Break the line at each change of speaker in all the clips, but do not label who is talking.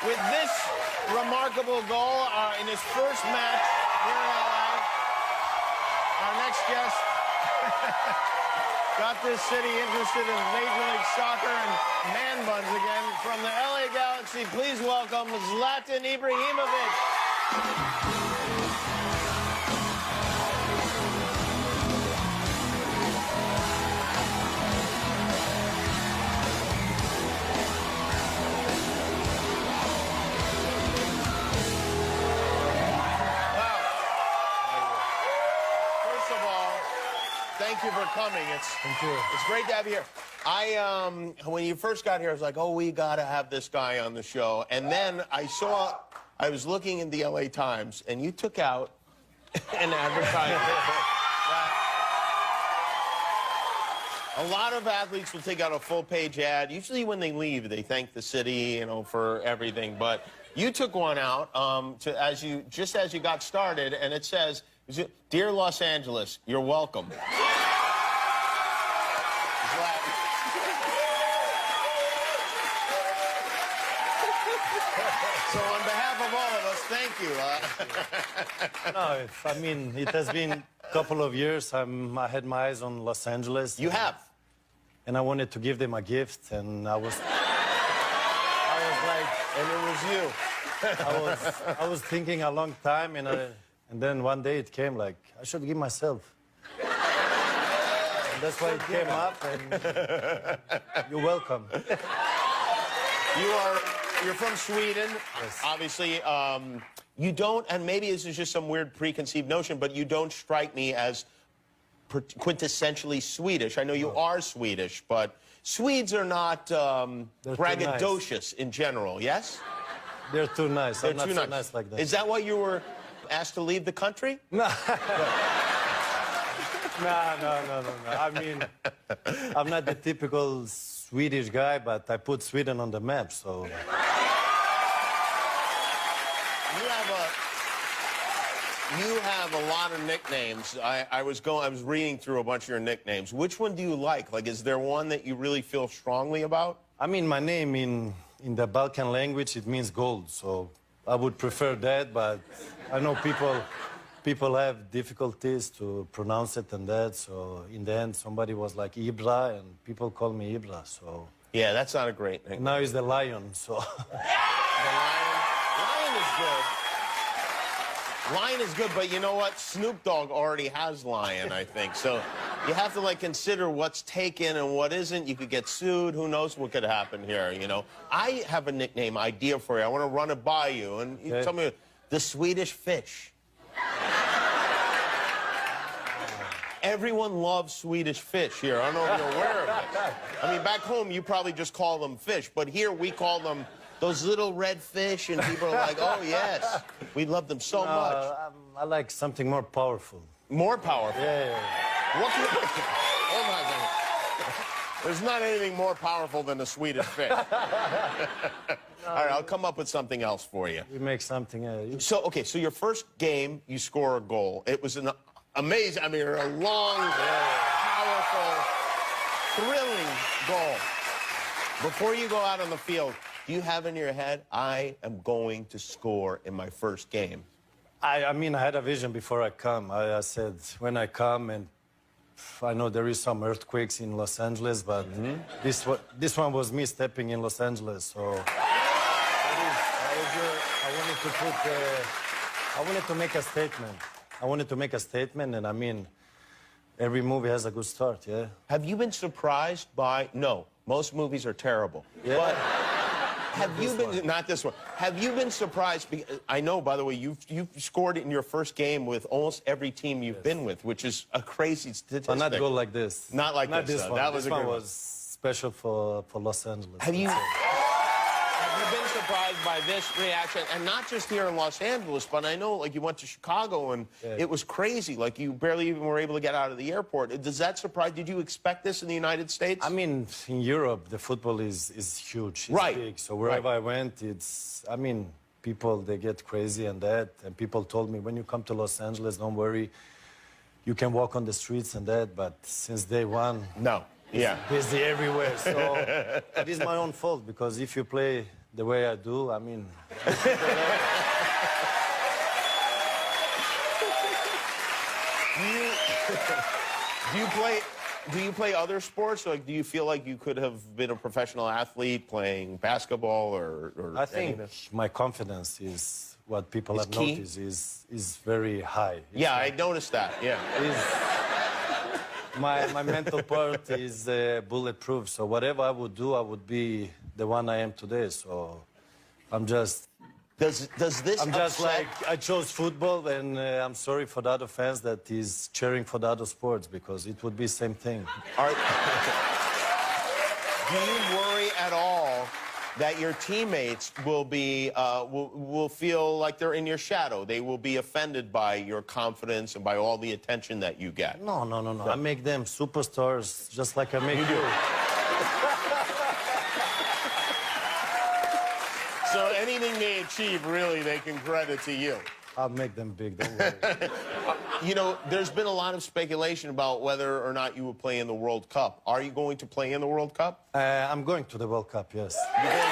with this remarkable goal in his first match here in LA. Our next guest got this city interested in Major League Soccer and man buns again. From the LA Galaxy, please welcome Zlatan Ibrahimovic. Thank you for coming. It's great to have you here. When you first got here, I was like, oh, we got to have this guy on the show. And then I was looking in the LA Times, and you took out an advertisement. A lot of athletes will take out a full-page ad. Usually when they leave, they thank the city, you know, for everything. But you took one out just as you got started, and it says, "Dear Los Angeles, you're welcome." So on behalf of all of us, thank you.
No, I mean, it has been a couple of years. I had my eyes on Los Angeles.
You have?
And I wanted to give them a gift, and I was like...
And it was you.
I was thinking a long time, and then one day it came like, I should give myself. And that's why it came up, and you're welcome.
You're from Sweden,
yes.
Obviously. You don't, and maybe this is just some weird preconceived notion, but you don't strike me as quintessentially Swedish. I know you are Swedish, but Swedes are not braggadocious in general, yes?
They're too nice.
They're
I'm not
too
so nice like that.
Is that why you were asked to leave the country?
No. No. I mean, I'm not the typical Swedish guy, but I put Sweden on the map, so...
You have a lot of nicknames. I was reading through a bunch of your nicknames. Which one do you like? Like, is there one that you really feel strongly about?
I mean, my name in the Balkan language, it means gold, so I would prefer that, but I know people have difficulties to pronounce it and that, so in the end, somebody was like Ibra, and people call me Ibra, so...
Yeah, that's not a great nickname.
Now he's the Lion, so...
The Lion? Lion is good. Lion is good, but you know what? Snoop Dogg already has Lion, I think. So you have to, like, consider what's taken and what isn't. You could get sued. Who knows what could happen here, you know? I have a nickname idea for you. I want to run it by you. And you tell me, the Swedish Fish. Everyone loves Swedish fish here. I don't know if you're aware of it. I mean, back home, you probably just call them fish. But here, we call them those little red fish, and people are like, oh, yes. We love them so much.
I like something more powerful.
More powerful?
Yeah.
What can hold on a second. There's not anything more powerful than a Swedish fish. All right, I'll come up with something else for you.
We make something...
So your first game, you score a goal. It was an amazing, I mean, a long, powerful, thrilling goal. Before you go out on the field, do you have in your head, I am going to score in my first game?
I mean, I had a vision before I come. I said, when I come, and I know there is some earthquakes in Los Angeles, but this one was me stepping in Los Angeles, so... I wanted to make a statement. I wanted to make a statement, and I mean, every movie has a good start, yeah?
Have you been surprised by... No, most movies are terrible.
Yeah.
But have you been... Not this one. Have you been surprised... I know, by the way, you've scored in your first game with almost every team you've been with, which is a crazy statistic.
But not go like this.
Not like
not
this.
One.
That was
this
a
one
good
was special for Los Angeles.
Have you been surprised by this reaction? And not just here in Los Angeles, but I know, like, you went to Chicago, and it was crazy. Like, you barely even were able to get out of the airport. Does that surprise? Did you expect this in the United States?
I mean, in Europe, the football is huge. It's big. So wherever I went, it's... I mean, people, they get crazy and that. And people told me, when you come to Los Angeles, don't worry. You can walk on the streets and that. But since day one...
No. Yeah.
Busy everywhere. So it is my own fault, because if you play the way I do, I mean...
Do you play other sports? Like, do you feel like you could have been a professional athlete playing basketball or
I think
anything?
my confidence is what people
Is
have
key?
noticed is very high.
Yeah, I noticed that, yeah.
My mental part is bulletproof, so whatever I would do, I would be the one I am today, so I'm just...
Does this
I'm just
upset-
like, I chose football, and I'm sorry for the other fans that is cheering for the other sports, because it would be same thing.
Do you worry at all that your teammates will be will feel like they're in your shadow? They will be offended by your confidence and by all the attention that you get.
No. I make them superstars just like I make you.
So anything they achieve, really, they can credit to you.
I'll make them big, don't worry.
You know, there's been a lot of speculation about whether or not you will play in the World Cup. Are you going to play in the World Cup?
I'm going to the World Cup, yes.
You're going to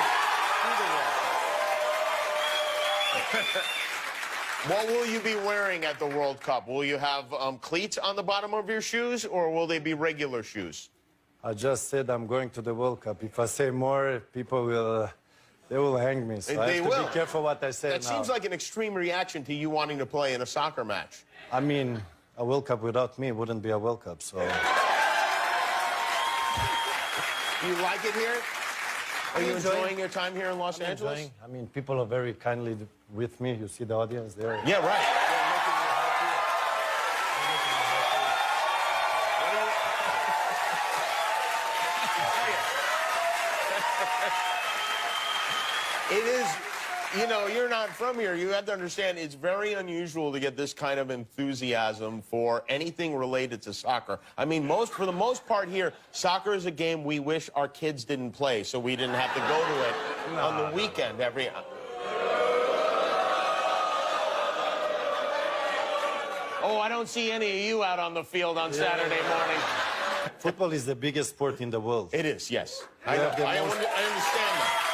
the World Cup. What will you be wearing at the World Cup? Will you have cleats on the bottom of your shoes, or will they be regular shoes?
I just said I'm going to the World Cup. If I say more, people will... They will hang me, so I have to be careful what I say now.
That seems like an extreme reaction to you wanting to play in a soccer match.
I mean, a World Cup without me wouldn't be a World Cup, so...
Do you like it here? Are you enjoying your time here in Los Angeles?
I mean, people are very kindly with me. You see the audience there?
Yeah, right. It is, you know, you're not from here. You have to understand it's very unusual to get this kind of enthusiasm for anything related to soccer. I mean, for the most part here, soccer is a game we wish our kids didn't play, so we didn't have to go to it on the weekend every... Oh, I don't see any of you out on the field on Saturday morning.
Football is the biggest sport in the world.
It is, yes. I
Yeah,
understand that.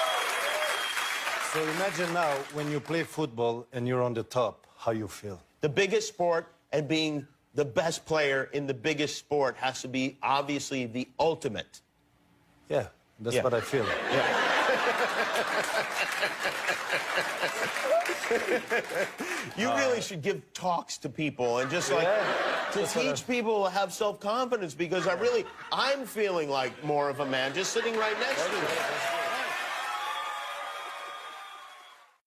So imagine now, when you play football and you're on the top, how you feel.
The biggest sport and being the best player in the biggest sport has to be obviously the ultimate.
Yeah, that's what I feel.
Yeah. You really should give talks to people and just like to teach people to have self-confidence, because I'm feeling like more of a man just sitting right next to you.